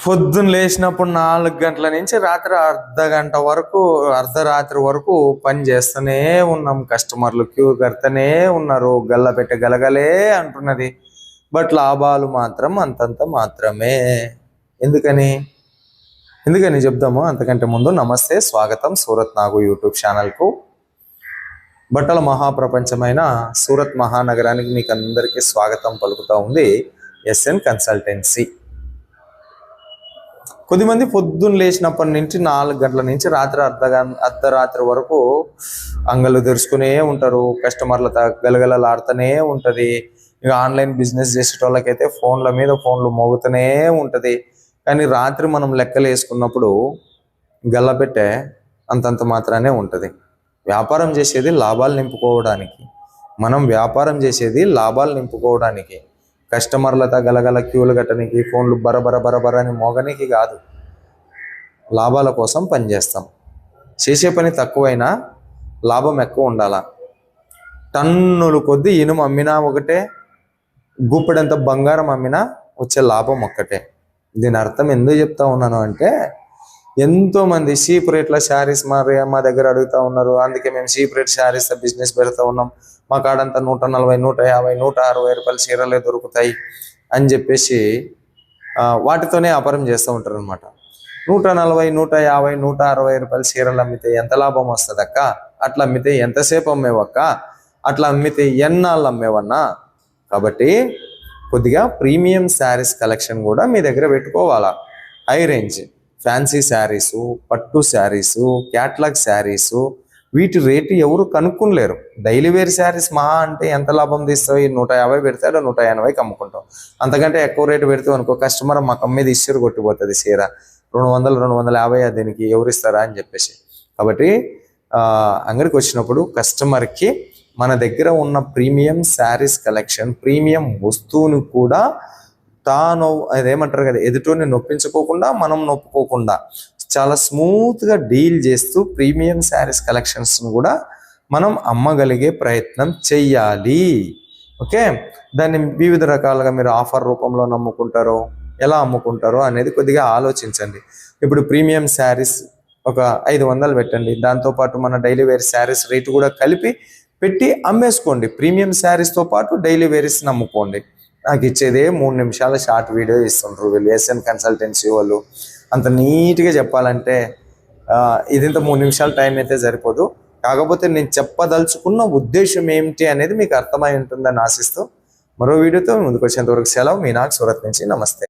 పొద్దున్న లేచినప్పుడు 4 గంటల నుంచి రాత్రి అర్ధరాత్రి వరకు పని చేస్తూనే ఉన్నాం. కస్టమర్లు క్యూ కడుతూనే ఉన్నారు. గల్ల పెట్టే గలగలే అంటున్నది. బట్ లాభాలు మాత్రం అంతంత మాత్రమే. ఎందుకని చెప్దాము. అంతకంటే ముందు నమస్తే, స్వాగతం సూరత్ నాగు యూట్యూబ్ ఛానల్కు. బట్టల మహాప్రపంచమైన సూరత్ మహానగరానికి మీకు అందరికీ స్వాగతం పలుకుతూ ఉంది ఎస్ఎన్ కన్సల్టెన్సీ. కొద్దిమంది పొద్దున్న లేచినప్పటి నుంచి 4 గంటల నుంచి అర్ధరాత్రి వరకు అంగళ్ళు తెరుచుకునే ఉంటారు. కస్టమర్లతో గలగలలాడుతూనే ఉంటుంది. ఇక ఆన్లైన్ బిజినెస్ చేసేటోళ్ళకైతే ఫోన్ల మీద ఫోన్లు మోగుతూనే ఉంటుంది. కానీ రాత్రి మనం లెక్కలు వేసుకున్నప్పుడు గల్లపెట్టే అంతంత మాత్రానే ఉంటుంది. వ్యాపారం చేసేది లాభాలు నింపుకోవడానికి. కస్టమర్లతో గలగల క్యూలు కట్టడానికి, ఫోన్లు బరబర అని మోగనికి కాదు. లాభాల కోసం పనిచేస్తాం. చేసే పని తక్కువైనా లాభం ఎక్కువ ఉండాలా. టన్నులు కొద్ది ఇనుము అమ్మినా ఒకటే, గుప్పెడంత బంగారం అమ్మినా వచ్చే లాభం ఒక్కటే. దీని అర్థం ఎందుకు చెప్తా ఉన్నాను అంటే, ఎంతోమంది చీప్ రేట్ల శారీస్ మా దగ్గర అడుగుతూ ఉన్నారు. అందుకే మేము చీప్ రేట్ శారీస్ బిజినెస్ పెడతా ఉన్నాం. మా కాడంతా 140, 150, 160 రూపాయల చీరలే దొరుకుతాయి అని చెప్పేసి వాటితోనే వ్యాపారం చేస్తూ ఉంటారు అనమాట. 140, 150, 160 రూపాయల చీరలు అమ్మితే ఎంత లాభం వస్తుంది అక్క? అట్లా అమ్మితే ఎంతసేపు అమ్మేవక్క? అట్లా అమ్మితే ఎన్నాళ్ళు అమ్మేవన్నా? కాబట్టి కొద్దిగా ప్రీమియం శారీస్ కలెక్షన్ కూడా మీ దగ్గర పెట్టుకోవాలా. హై రేంజ్ ఫ్యాన్సీ శారీసు, పట్టు శారీసు, క్యాట్లాగ్ శారీసు, వీటి రేటు ఎవరు కనుక్కోలేరు. డైలీ వేర్ శారీస్ మహా అంటే ఎంత లాభం తీస్తావు? 150 పెడితే 180కి అమ్ముకుంటాం. అంతకంటే ఎక్కువ రేటు పెడితే అనుకో, కస్టమర్ మాకు మీద ఇష్యూరు కొట్టిపోతుంది. చీర 200, 250 దీనికి ఎవరిస్తారా అని చెప్పేసి. కాబట్టి అంగడికి వచ్చినప్పుడు కస్టమర్కి మన దగ్గర ఉన్న ప్రీమియం శారీస్ కలెక్షన్, ప్రీమియం వస్తువుని కూడా తాను అదేమంటారు కదా, ఎదుటిని నొప్పించుకోకుండా మనం నొప్పుకోకుండా చాలా స్మూత్గా డీల్ చేస్తూ ప్రీమియం శారీస్ కలెక్షన్స్ను కూడా మనం అమ్మగలిగే ప్రయత్నం చెయ్యాలి. ఓకే, దాన్ని వివిధ రకాలుగా మీరు ఆఫర్ రూపంలో ఎలా అమ్ముకుంటారో అనేది కొద్దిగా ఆలోచించండి. ఇప్పుడు ప్రీమియం శారీస్ ఒక 500 పెట్టండి. దాంతోపాటు మన డైలీ వేర్ శారీస్ రేటు కూడా కలిపి పెట్టి అమ్మేసుకోండి. ప్రీమియం శారీస్తో పాటు డైలీ వేరీస్ని అమ్ముకోండి. నాకు ఇచ్చేదే 3 నిమిషాల షార్ట్ వీడియో ఇస్తుంటారు వీళ్ళు, ఎస్ఎన్ కన్సల్టెన్సీ వాళ్ళు. అంత నీట్గా చెప్పాలంటే ఇదింత 3 నిమిషాల టైం అయితే సరిపోదు. కాకపోతే నేను చెప్పదలుచుకున్న ఉద్దేశం ఏమిటి అనేది మీకు అర్థమై ఉంటుందని ఆశిస్తూ మరో వీడియోతో ముందుకు వచ్చేంతవరకు సెలవు. మీ నాకు సూరత్ నుంచి. నమస్తే.